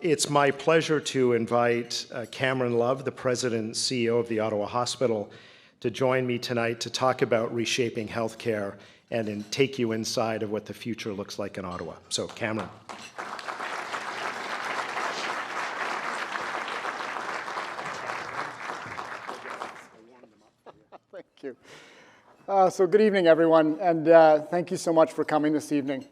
It's my pleasure to invite Cameron Love, the President and CEO of the Ottawa Hospital, to join me tonight to talk about reshaping healthcare and take you inside of what the future looks like in Ottawa. So, Cameron. Thank you. So good evening, everyone, and thank you so much for coming this evening.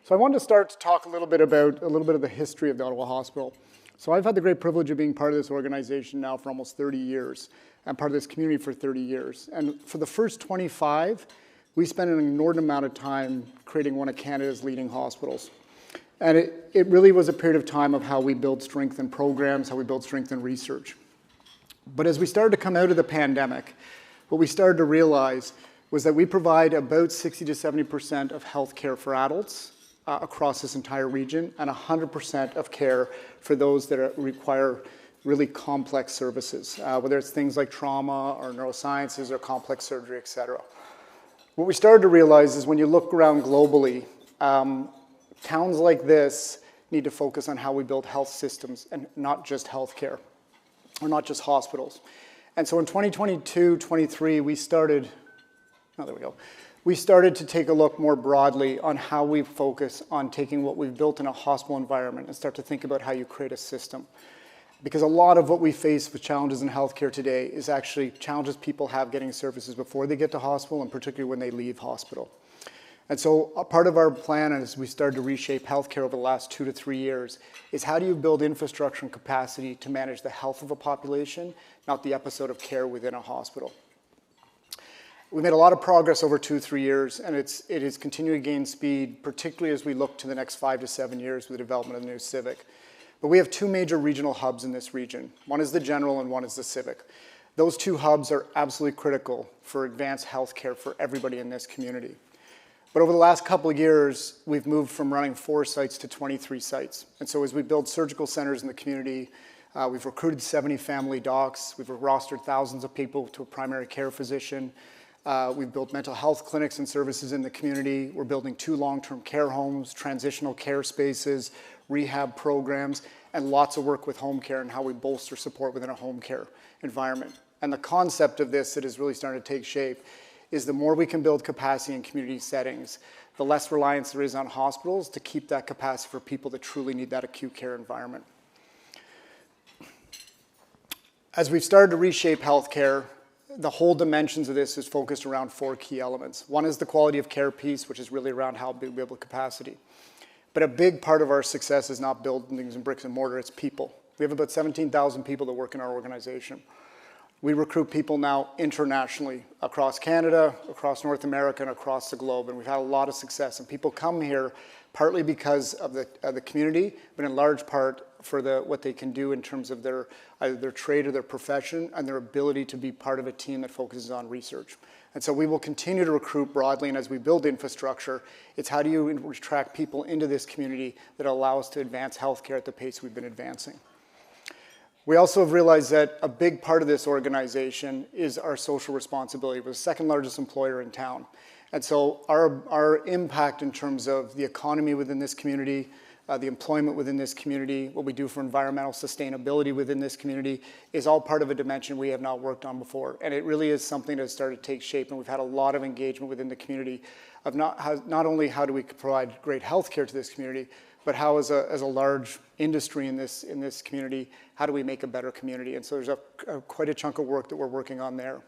So I wanted to start to talk a little bit of the history of the Ottawa Hospital. So I've had the great privilege of being part of this organization now for almost 30 years, and part of this community for 30 years. And for the first 25, we spent an inordinate amount of time creating one of Canada's leading hospitals. And it really was a period of time of how we build strength in programs, how we build strength in research. But as we started to come out of the pandemic, what we started to realize was that we provide about 60 to 70% of healthcare for adults across this entire region, and 100% of care for those that require really complex services, whether it's things like trauma or neurosciences or complex surgery, et cetera. What we started to realize is when you look around globally, towns like this need to focus on how we build health systems and not just healthcare, or not just hospitals. And so in 2022-23, we started to take a look more broadly on how we focus on taking what we've built in a hospital environment and start to think about how you create a system. Because a lot of what we face with challenges in healthcare today is actually challenges people have getting services before they get to hospital, and particularly when they leave hospital. And so a part of our plan as we started to reshape healthcare over the last 2 to 3 years is how do you build infrastructure and capacity to manage the health of a population, not the episode of care within a hospital. We made a lot of progress over 2-3 years, and it is continuing to gain speed, particularly as we look to the next 5 to 7 years with the development of the new Civic. But we have 2 major regional hubs in this region. One is the General and one is the Civic. Those 2 hubs are absolutely critical for advanced healthcare for everybody in this community. But over the last couple of years, we've moved from running 4 sites to 23 sites. And so as we build surgical centers in the community, we've recruited 70 family docs, we've rostered thousands of people to a primary care physician. We've built mental health clinics and services in the community. We're building 2 long-term care homes, transitional care spaces, rehab programs, and lots of work with home care and how we bolster support within a home care environment. And the concept of this that is really starting to take shape is the more we can build capacity in community settings, the less reliance there is on hospitals to keep that capacity for people that truly need that acute care environment. As we've started to reshape healthcare, the whole dimensions of this is focused around 4 key elements. One is the quality of care piece, which is really around how we build capacity. But a big part of our success is not building things in bricks and mortar, it's people. We have about 17,000 people that work in our organization. We recruit people now internationally, across Canada, across North America, and across the globe, and we've had a lot of success. And people come here partly because of the community, but in large part for what they can do in terms of either their trade or their profession and their ability to be part of a team that focuses on research. And so we will continue to recruit broadly, and as we build infrastructure, it's how do you attract people into this community that allow us to advance healthcare at the pace we've been advancing. We also have realized that a big part of this organization is our social responsibility. We're the 2nd largest employer in town. And so our impact in terms of the economy within this community, the employment within this community, what we do for environmental sustainability within this community is all part of a dimension we have not worked on before. And it really is something that has started to take shape, and we've had a lot of engagement within the community of not only how do we provide great health care to this community, but how as a large industry in this community, how do we make a better community? And so there's quite a chunk of work that we're working on there.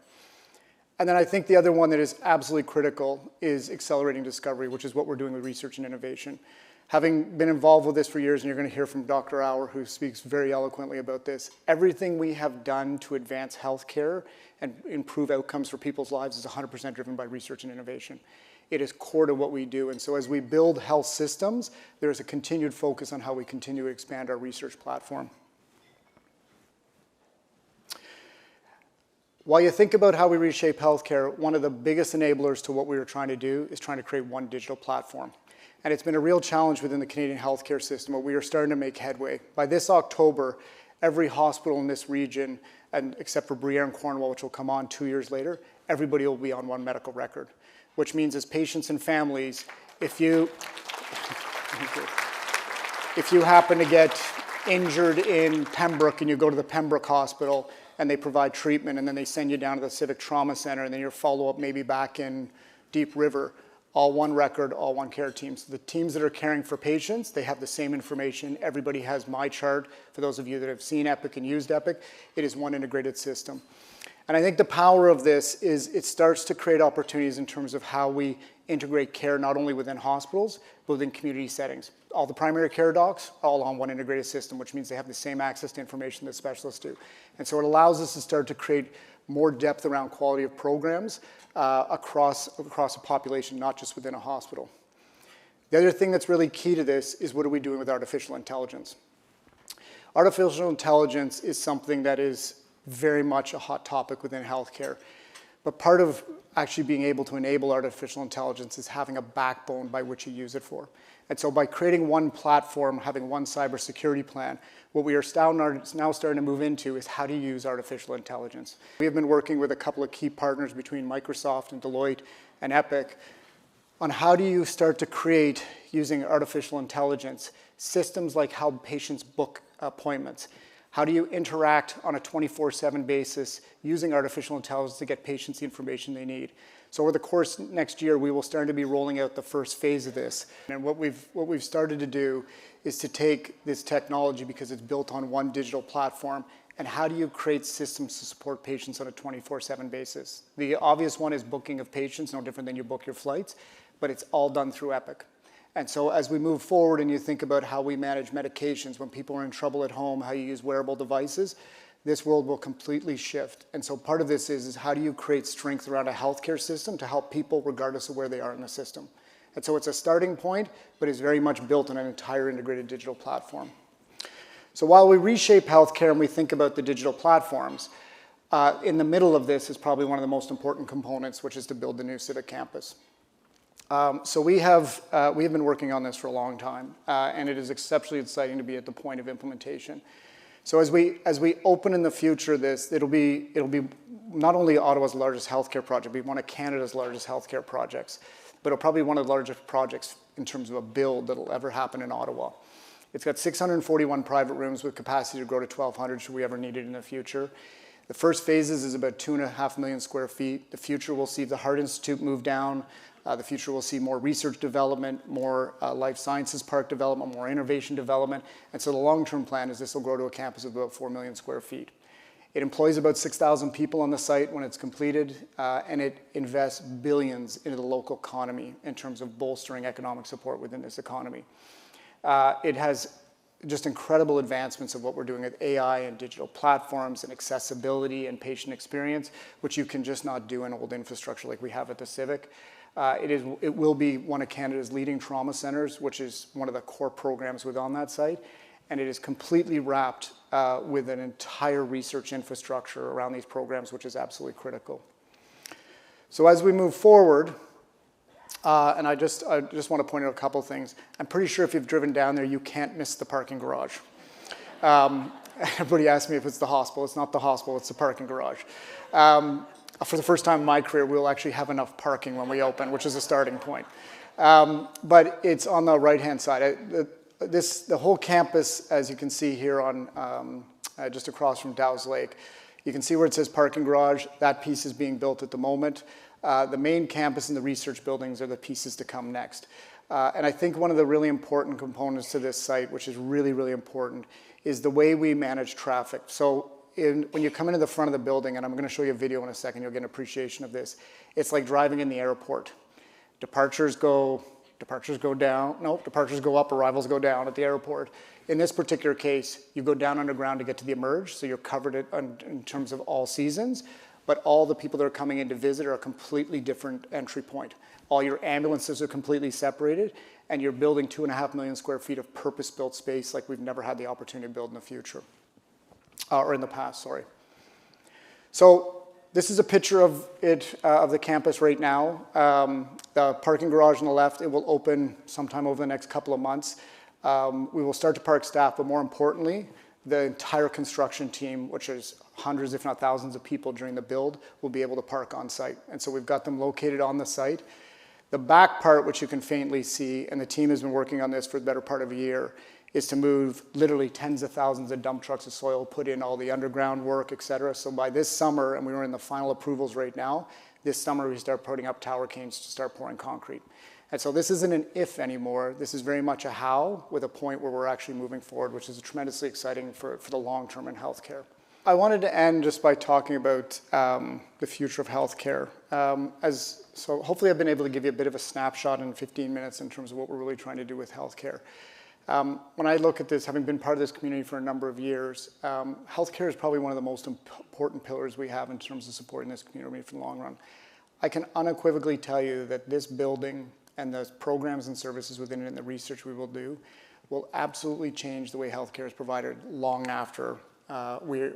And then I think the other one that is absolutely critical is accelerating discovery, which is what we're doing with research and innovation. Having been involved with this for years, and you're going to hear from Dr. Auer, who speaks very eloquently about this, everything we have done to advance healthcare and improve outcomes for people's lives is 100% driven by research and innovation. It is core to what we do. And so as we build health systems, there is a continued focus on how we continue to expand our research platform. While you think about how we reshape healthcare, one of the biggest enablers to what we were trying to do is trying to create one digital platform. And it's been a real challenge within the Canadian healthcare system, but we are starting to make headway. By this October, every hospital in this region, and except for Briere and Cornwall, which will come on 2 years later, everybody will be on one medical record, which means as patients and families, if you happen to get injured in Pembroke and you go to the Pembroke Hospital and they provide treatment and then they send you down to the Civic Trauma Center and then your follow-up maybe back in Deep River, all one record, all one care team. So the teams that are caring for patients, they have the same information. Everybody has my chart. For those of you that have seen Epic and used Epic, it is one integrated system. And I think the power of this is it starts to create opportunities in terms of how we integrate care not only within hospitals, but within community settings. All the primary care docs, all on one integrated system, which means they have the same access to information that specialists do. And so it allows us to start to create more depth around quality of programs across a population, not just within a hospital. The other thing that's really key to this is what are we doing with artificial intelligence? Artificial intelligence is something that is very much a hot topic within healthcare. But part of actually being able to enable artificial intelligence is having a backbone by which you use it for. And so by creating one platform, having one cybersecurity plan, what we are now starting to move into is how to use artificial intelligence. We have been working with a couple of key partners between Microsoft and Deloitte and Epic on how do you start to create, using artificial intelligence, systems like how patients book appointments. How do you interact on a 24/7 basis using artificial intelligence to get patients the information they need? So over the course next year, we will start to be rolling out the first phase of this. And what we've started to do is to take this technology, because it's built on one digital platform, and how do you create systems to support patients on a 24/7 basis? The obvious one is booking of patients, no different than you book your flights, but it's all done through Epic. And so as we move forward and you think about how we manage medications, when people are in trouble at home, how you use wearable devices, this world will completely shift. And so part of this is how do you create strength around a healthcare system to help people regardless of where they are in the system. And so it's a starting point, but it's very much built on an entire integrated digital platform. So while we reshape healthcare and we think about the digital platforms, in the middle of this is probably one of the most important components, which is to build the new Civic campus. So we have been working on this for a long time, and it is exceptionally exciting to be at the point of implementation. So as we open in the future, it'll be not only Ottawa's largest healthcare project, it'll be one of Canada's largest healthcare projects, but it'll probably be one of the largest projects in terms of a build that'll ever happen in Ottawa. It's got 641 private rooms with capacity to grow to 1,200 should we ever need it in the future. The first phases is about 2.5 million square feet. The future will see the Heart Institute move down. The future will see more research development, more life sciences park development, more innovation development. And so the long-term plan is this will grow to a campus of about 4 million square feet. It employs about 6,000 people on the site when it's completed, and it invests billions into the local economy in terms of bolstering economic support within this economy. It has just incredible advancements of what we're doing with AI and digital platforms and accessibility and patient experience, which you can just not do in old infrastructure like we have at the Civic. It will be one of Canada's leading trauma centers, which is one of the core programs within that site. And it is completely wrapped with an entire research infrastructure around these programs, which is absolutely critical. So as we move forward, and I just want to point out a couple of things. I'm pretty sure if you've driven down there, you can't miss the parking garage. Everybody asks me if it's the hospital. It's not the hospital, it's the parking garage. For the first time in my career, we'll actually have enough parking when we open, which is a starting point. But it's on the right-hand side. The whole campus, as you can see here on just across from Dow's Lake, you can see where it says parking garage. That piece is being built at the moment. The main campus and the research buildings are the pieces to come next. And I think one of the really important components to this site, which is really, really important, is the way we manage traffic. So when you come into the front of the building, and I'm going to show you a video in a second, you'll get an appreciation of this. It's like driving in the airport. Departures go down. Nope, departures go up, arrivals go down at the airport. In this particular case, you go down underground to get to the emerge, so you're covered in terms of all seasons, but all the people that are coming in to visit are a completely different entry point. All your ambulances are completely separated, and you're building 2.5 million square feet of purpose-built space like we've never had the opportunity to build in the future. Or in the past, sorry. So this is a picture of the campus right now. The parking garage on the left, it will open sometime over the next couple of months. We will start to park staff, but more importantly, the entire construction team, which is hundreds, if not thousands of people during the build, will be able to park on site. And so we've got them located on the site. The back part, which you can faintly see, and the team has been working on this for the better part of a year, is to move literally tens of thousands of dump trucks of soil, put in all the underground work, et cetera. So by this summer, and we were in the final approvals right now, this summer we start putting up tower canes to start pouring concrete. And so this isn't an if anymore, this is very much a how, with a point where we're actually moving forward, which is tremendously exciting for the long term in healthcare. I wanted to end just by talking about the future of healthcare. So hopefully I've been able to give you a bit of a snapshot in 15 minutes in terms of what we're really trying to do with healthcare. When I look at this, having been part of this community for a number of years, healthcare is probably one of the most important pillars we have in terms of supporting this community for the long run. I can unequivocally tell you that this building and the programs and services within it and the research we will do will absolutely change the way healthcare is provided long after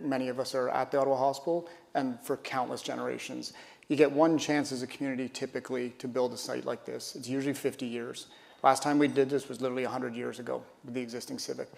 many of us are at the Ottawa Hospital and for countless generations. You get one chance as a community typically to build a site like this. It's usually 50 years. Last time we did this was literally 100 years ago with the existing Civic.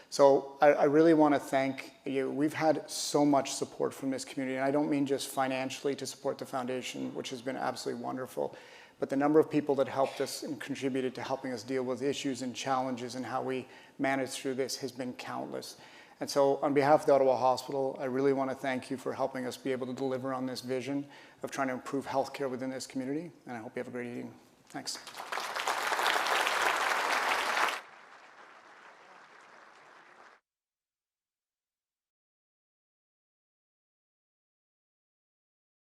So I really want to thank you. We've had so much support from this community, and I don't mean just financially to support the foundation, which has been absolutely wonderful, but the number of people that helped us and contributed to helping us deal with issues and challenges and how we manage through this has been countless. And so on behalf of the Ottawa Hospital, I really want to thank you for helping us be able to deliver on this vision of trying to improve healthcare within this community, and I hope you have a great evening. Thanks.